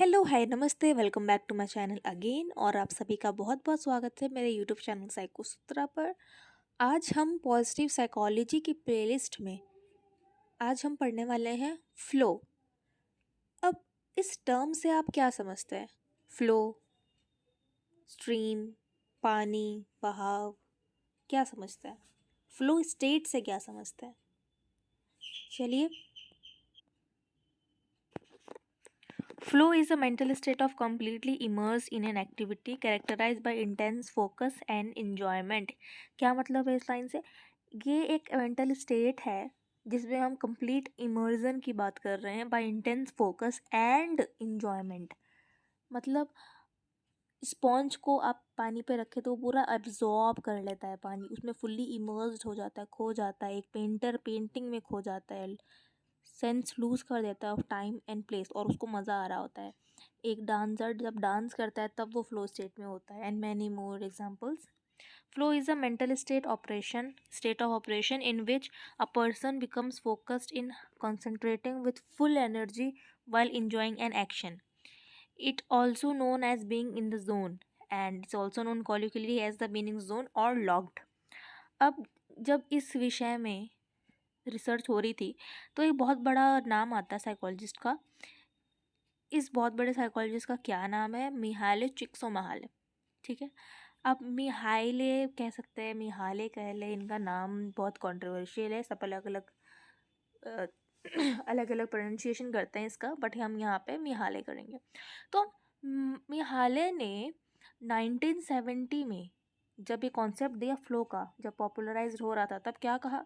Hello, hi, नमस्ते, welcome back to my channel again. और आप सभी का बहुत बहुत स्वागत है मेरे यूट्यूब चैनल साइको सूत्रा पर। आज हम पॉजिटिव साइकोलॉजी की प्लेलिस्ट में आज हम पढ़ने वाले हैं फ्लो। अब इस टर्म से आप क्या समझते हैं? फ्लो, स्ट्रीम, पानी, बहाव, क्या समझते हैं? फ्लो स्टेट से क्या समझते हैं? चलिए, flow is a mental state of completely immersed in an activity characterized by intense focus and enjoyment। क्या मतलब है इस लाइन से? ये एक मेंटल स्टेट है जिसमें हम कंप्लीट इमर्जन की बात कर रहे हैं, by intense focus and enjoyment. मतलब स्पॉन्ज को आप पानी पे रखे तो वो पूरा एब्जॉर्ब कर लेता है पानी, उसमें फुल्ली इमर्स्ड हो जाता है, खो जाता है। एक पेंटर पेंटिंग में खो जाता है, सेंस लूज कर देता है ऑफ टाइम एंड प्लेस, और उसको मज़ा आ रहा होता है। एक डांसर जब डांस करता है तब वो फ्लो स्टेट में होता है, and many more examples. Flow is a mental state of operation in which a person becomes focused in concentrating with full energy while enjoying an action. It also known as being in the zone, and it's also known colloquially as the meaning zone or locked. अब जब इस विषय में research हो रही थी तो एक बहुत बड़ा नाम आता है साइकोलॉजिस्ट का। इस बहुत बड़े साइकोलॉजिस्ट का क्या नाम है? मिहाइल चिक्सोमहाले। ठीक है, अब मिहाइले कह सकते हैं, मिहाले कह ले, इनका नाम बहुत कंट्रोवर्शियल है। सब अलग अलग अलग अलग प्रोनाउंसिएशन करते हैं इसका, बट हम यहाँ पे मिहाले करेंगे। तो मिहाले ने 1970 में जब ये कॉन्सेप्ट दिया फ्लो का, जब पॉपुलराइज हो रहा था, तब क्या कहा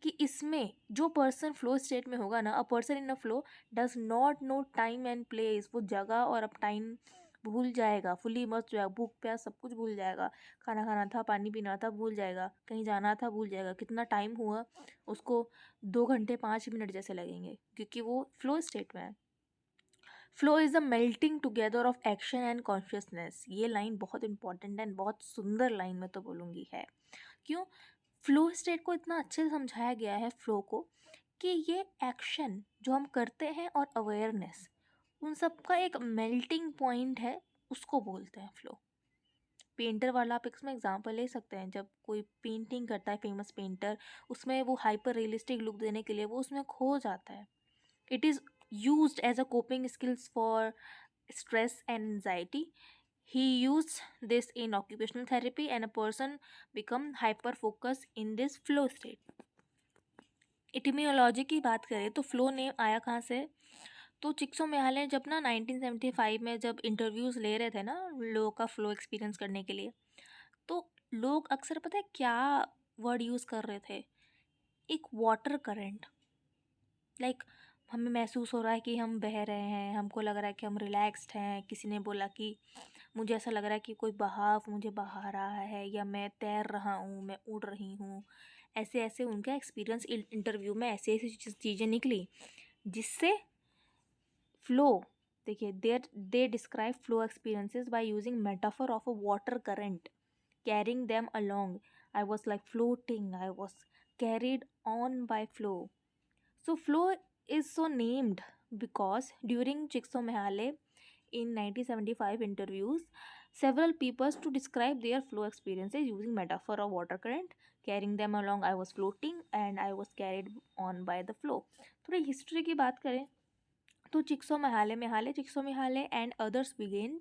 कि इसमें जो पर्सन फ्लो स्टेट में होगा ना, a person in a flow does not know time and place. वो जगह और अब टाइम भूल जाएगा, फुली इमर्स जो है, भूख प्यास सब कुछ भूल जाएगा। खाना खाना था, पानी पीना था, भूल जाएगा। कहीं जाना था, भूल जाएगा। कितना टाइम हुआ उसको 2 घंटे 5 मिनट जैसे लगेंगे, क्योंकि वो फ्लो स्टेट में है। Flow is the melting together of action and consciousness. ये लाइन बहुत इंपॉर्टेंट एंड बहुत सुंदर लाइन मैं तो बोलूँगी है। क्यों? फ्लो स्टेट को इतना अच्छे से समझाया गया है फ्लो को, कि ये एक्शन जो हम करते हैं और अवेयरनेस, उन सब का एक मेल्टिंग पॉइंट है, उसको बोलते हैं फ्लो। पेंटर वाला आप इसमें एग्जांपल ले सकते हैं। जब कोई पेंटिंग करता है, फेमस पेंटर, उसमें वो हाइपर रियलिस्टिक लुक देने के लिए वो उसमें खो जाता है। It is used as a coping skills for stress and anxiety. He used this in occupational therapy, and a person become hyper focused in this flow state. इटिमियोलॉजी की बात करें तो फ्लो नेम आया कहाँ से? तो चिक्सोमहाले जब ना 1975 में जब इंटरव्यूज़ ले रहे थे ना लोगों का फ्लो एक्सपीरियंस करने के लिए, तो लोग अक्सर पता है क्या वर्ड यूज़ कर रहे थे? एक वाटर करंट। लाइक हमें महसूस हो रहा है कि हम बह रहे हैं, हमको लग रहा है कि हम रिलैक्स्ड हैं। किसी ने बोला कि मुझे ऐसा लग रहा है कि कोई बहाव मुझे बहा रहा है, या मैं तैर रहा हूँ, मैं उड़ रही हूँ। ऐसे ऐसे उनका एक्सपीरियंस इंटरव्यू में ऐसी ऐसी चीज़ें निकली जिससे फ्लो, देखिए, they describe flow experiences by using metaphor of a water current carrying them along. I was like floating, I was carried on by flow. So flow is so named because during Csikszentmihalyi in 1975 interviews, several people to describe their flow experiences using metaphor of water current carrying them along. I was floating and I was carried on by the flow. थोड़ी history की बात करें तो Csikszentmihalyi and others began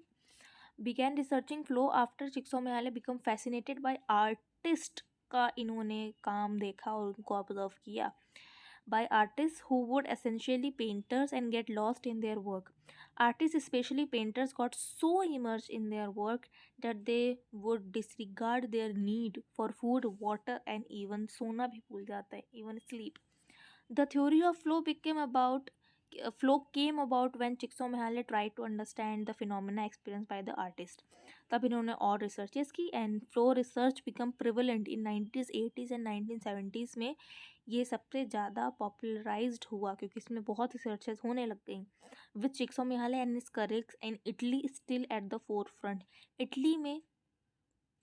researching flow after Csikszentmihalyi become fascinated by artist का इन्होंने काम देखा और उनको ऑब्जर्व किया। By artists who would essentially painters and get lost in their work. Artists, especially painters, got so immersed in their work that they would disregard their need for food, water, and even सोना भी भूल जाता है, even sleep. The theory of flow came about when Csikszentmihalyi tried to understand the phenomena experienced by the artist. तब इन्होंने और researches की, and flow research become prevalent in 1980s and 1970s में। ये सबसे ज़्यादा पॉपुलराइज्ड हुआ क्योंकि इसमें बहुत रिसर्चेस होने लग गई। With Csikszentmihalyi and his colleagues in Italy still at the four front. Italy में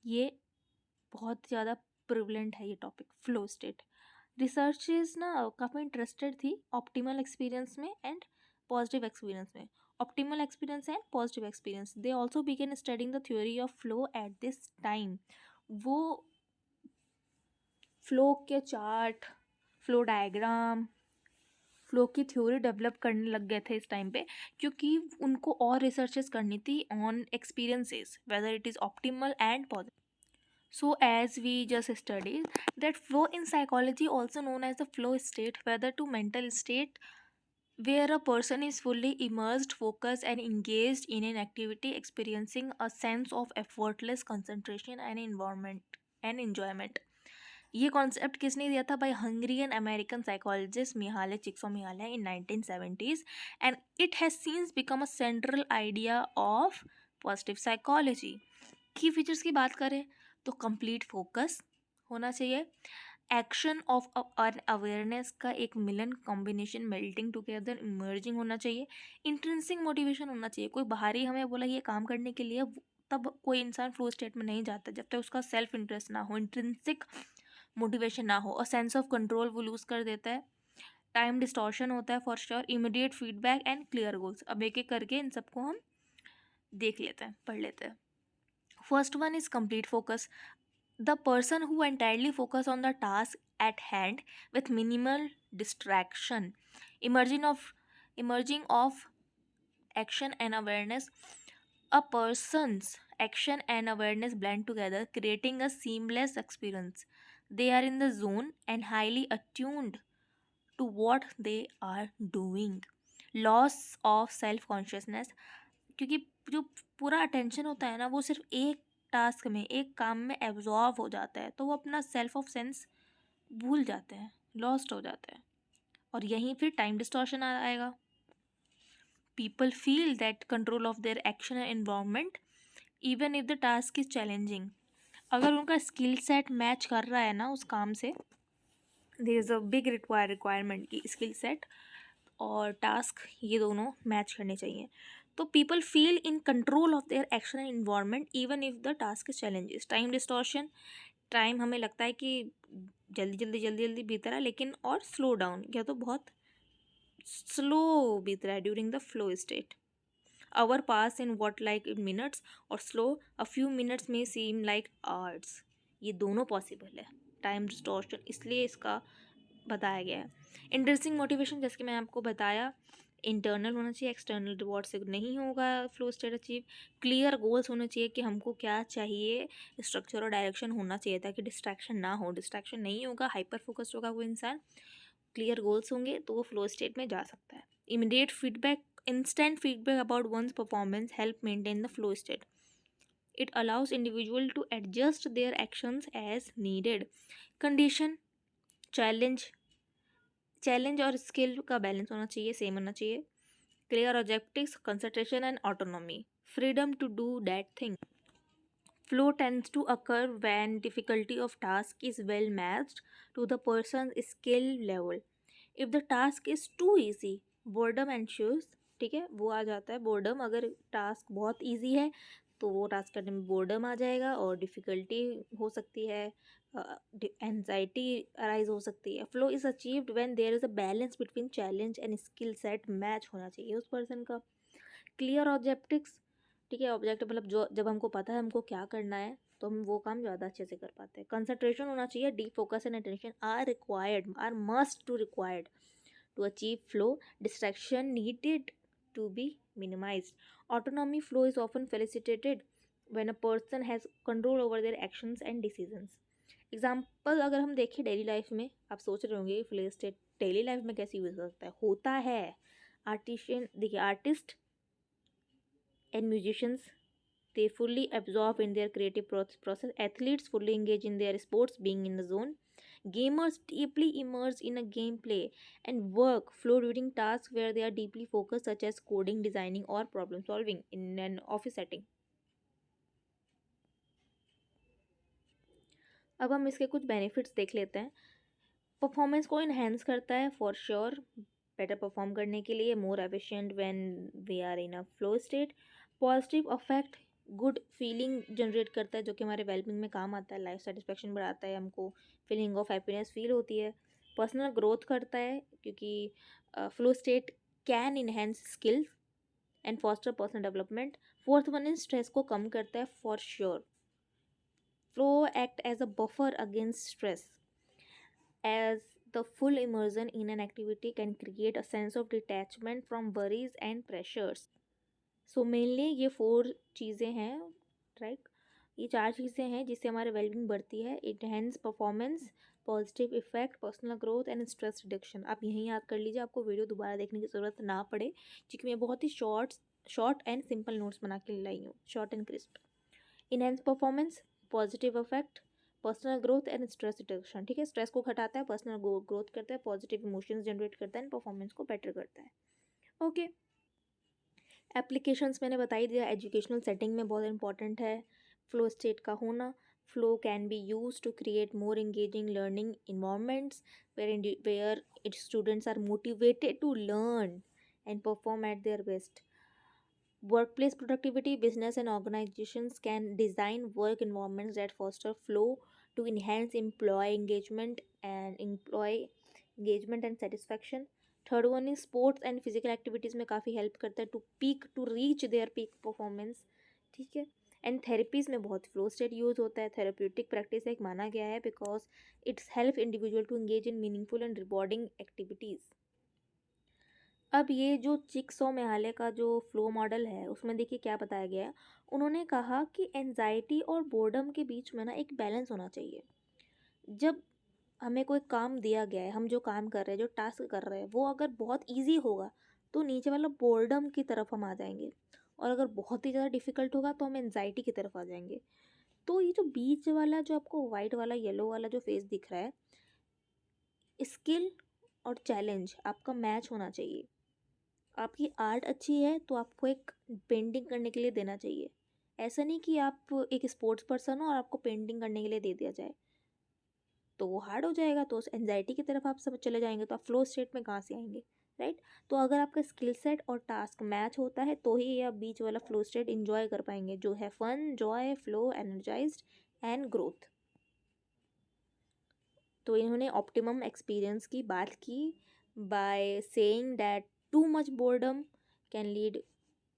ये बहुत ज़्यादा प्रिवलेंट है ये टॉपिक, फ्लो स्टेट। रिसर्चेस ना काफ़ी इंटरेस्टेड थी ऑप्टिमल एक्सपीरियंस में एंड पॉजिटिव एक्सपीरियंस में। optimal experience and positive experience. They also began studying the theory of flow at this time. वो फ्लो के चार्ट, फ्लो डायग्राम, फ्लो की theory develop करने लग गए थे इस टाइम पे, क्योंकि उनको और रिसर्चेस करनी थी on experiences whether it is optimal and positive. So, as we just studied, that flow in psychology, also known as the flow state, whether to mental state where a person is fully immersed, focused, and engaged in an activity, experiencing a sense of effortless concentration and environment and enjoyment. ये concept किसने दिया था? By Hungarian American psychologist Mihaly Csikszentmihalyi in 1970s, and it has since become a central idea of positive psychology. Key features की बात करें तो complete focus होना चाहिए, एक्शन ऑफ अवेयरनेस का एक मिलन कॉम्बिनेशन, मेल्टिंग टुगेदर, इमर्जिंग होना चाहिए, इंट्रिंसिक मोटिवेशन होना चाहिए. कोई बाहरी हमें बोला ये काम करने के लिए, तब कोई इंसान फ्लो स्टेट में नहीं जाता जब तक उसका सेल्फ इंटरेस्ट ना हो, इंट्रिंसिक मोटिवेशन ना हो. और सेंस ऑफ कंट्रोल वो लूज कर देता है. टाइम डिस्टॉर्शन होता है for sure, immediate feedback and clear goals. अब एक एक करके इन सबको हम देख लेते हैं, पढ़ लेते हैं. First one is complete focus. The person who entirely focus on the task at hand with minimal distraction, emerging of action and awareness. A person's action and awareness blend together, creating a seamless experience. They are in the zone and highly attuned to what they are doing. Loss of self consciousness, क्योंकि जो पूरा attention होता है ना वो सिर्फ एक task में, एक काम में एब्जॉर्व हो जाता है, तो वो अपना सेल्फ ऑफ सेंस भूल जाते हैं, लॉस्ट हो जाते हैं. और यहीं फिर टाइम डिस्टॉर्शन आएगा. People feel that control of their action and environment even if the task is challenging. अगर उनका स्किल सेट मैच कर रहा है ना उस काम से, there is a big requirement की स्किल सेट और टास्क ये दोनों मैच करने चाहिए. तो people feel in control of their action and environment even if the task is challenges. Time distortion, time हमें लगता है कि जल्दी बीत रहा है, लेकिन और स्लो डाउन या तो बहुत स्लो बीत रहा है during the flow state. Hour pass in what like in minutes और स्लो अ फ्यू मिनट्स में सीम लाइक आवर्स. ये दोनों पॉसिबल है. टाइम डिस्टॉर्शन इसलिए इसका बताया गया है. इंटरेस्टिंग मोटिवेशन, जैसे कि मैं आपको बताया, इंटरनल होना चाहिए, एक्सटर्नल रिवॉर्ड से नहीं होगा flow state achieve. Clear goals होने चाहिए कि हमको क्या चाहिए, स्ट्रक्चर और डायरेक्शन होना चाहिए ताकि डिस्ट्रैक्शन ना हो. डिस्ट्रैक्शन नहीं होगा, हाइपर फोकस्ड होगा वो इंसान, क्लियर गोल्स होंगे तो वो फ्लो स्टेट में जा सकता है. Immediate feedback, instant feedback about one's performance help maintain the flow state. It allows individual to adjust their actions as needed. Condition, challenge और स्किल का बैलेंस होना चाहिए, सेम होना चाहिए. Clear objectives, concentration and autonomy, freedom to do that thing. Flow tends to occur when difficulty of task is well matched to the person's skill level. If the task is too easy, boredom ensues. ठीक है, वो आ जाता है boredom. अगर task बहुत easy है तो वो टास्क करने में बोर्डम आ जाएगा और डिफ़िकल्टी हो सकती है, एंजाइटी अराइज हो सकती है. Flow is achieved when there is a balance between challenge and skill set, match होना चाहिए उस पर्सन का. क्लियर ऑब्जेक्टिव्स, ठीक है, ऑब्जेक्टिव मतलब जो जब हमको पता है हमको क्या करना है तो हम वो काम ज़्यादा अच्छे से कर पाते हैं. कंसंट्रेशन होना चाहिए, deep focus and attention are must to required to achieve flow. Distraction needed to be minimized. Autonomy flow is often facilitated when a person has control over their actions and decisions. Example अगर हम देखें daily life में, आप सोच रहे होंगे flow state daily life में कैसे यूज हो सकता है. होता है. आर्टिशियन देखिए, artist and musicians, they fully absorb in their creative process. Athletes fully engage in their sports, being in the zone. Gamers deeply immerse in a gameplay and work flow during tasks where they are deeply focused, such as coding, designing, or problem solving in an office setting. अब हम इसके कुछ benefits देख लेते हैं. Performance को enhance करता है फॉर श्योर, बेटर परफॉर्म करने के लिए, more efficient when we are in a flow state. Positive affect, good feeling generate करता है जो कि हमारे वेलबींग में काम आता है. लाइफ सेटिस्फेक्शन बढ़ाता है, हमको फीलिंग ऑफ हैप्पीनेस फील होती है. पर्सनल ग्रोथ करता है क्योंकि flow state can enhance skills. And foster personal development. Fourth one is stress को कम करता है for sure. Flow act as a buffer against stress, as the full immersion in an activity can create a sense of detachment from worries and pressures. So mainly ये four चीज़ें हैं, right. ये चार चीज़ें हैं जिससे हमारे वेलबींग बढ़ती है। Enhance performance, positive effect, personal growth and stress reduction. आप यहीं याद कर लीजिए, आपको वीडियो दोबारा देखने की ज़रूरत ना पड़े, क्योंकि मैं बहुत ही शॉर्ट एंड सिंपल नोट्स बना के लाई हूँ, short and crisp. Enhance performance, positive effect, personal growth and stress reduction. ठीक है, स्ट्रेस को घटाता है, पर्सनल ग्रोथ करता है, पॉजिटिव इमोशंस जनरेट करता है एंड परफॉर्मेंस को बेटर करता है। ओके, एप्लीकेशंस मैंने बता ही दिया, एजुकेशनल सेटिंग में बहुत इंपॉर्टेंट है फ्लो स्टेट का होना। Flow can be use to create more engaging learning environments where its students are motivated to learn and perform at their best. Workplace productivity, business and organizations can design work environments that foster flow to enhance employee engagement and satisfaction. Third one is sports and physical activities में काफ़ी help करता है to reach their peak performance। ठीक है, and therapies में बहुत flow state use होता है। थेरेप्यूटिक प्रैक्टिस एक माना गया है because its help individual to engage in meaningful and rewarding activities. अब ये जो चिक्सो मेहाले का जो फ्लो मॉडल है उसमें देखिए क्या बताया गया है। उन्होंने कहा कि एनजाइटी और बोर्डम के बीच में ना एक बैलेंस होना चाहिए। जब हमें कोई काम दिया गया है, हम जो काम कर रहे हैं, जो टास्क कर रहे हैं, वो अगर बहुत इजी होगा तो नीचे वाला बोर्डम की तरफ हम आ जाएंगे, और अगर बहुत ही ज़्यादा डिफिकल्ट होगा तो हम एनजाइटी की तरफ आ जाएंगे। तो ये जो बीच वाला, जो आपको वाइट वाला येलो वाला जो फेस दिख रहा है, स्किल और चैलेंज आपका मैच होना चाहिए। आपकी आर्ट अच्छी है तो आपको एक पेंटिंग करने के लिए देना चाहिए। ऐसा नहीं कि आप एक स्पोर्ट्स पर्सन हो और आपको पेंटिंग करने के लिए दे दिया जाए, तो वो हार्ड हो जाएगा, तो उस एनजाइटी की तरफ आप सब चले जाएंगे, तो आप फ्लो स्टेट में कहाँ से आएंगे, राइट। तो अगर आपका स्किल सेट और टास्क मैच होता है तो ही आप बीच वाला फ्लो स्टेट इंजॉय कर पाएंगे, जो है fun, joy, flow, energized and growth. तो इन्होंने ऑप्टिमम एक्सपीरियंस की बात की by saying that too much boredom can lead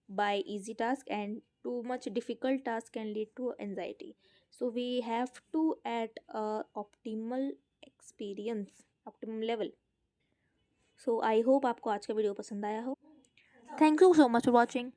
by easy task and too much difficult task can lead to anxiety. So we have to at a optimal experience, optimum level. So I hope आपको आज का video पसंद आया हो। Thank you so much for watching.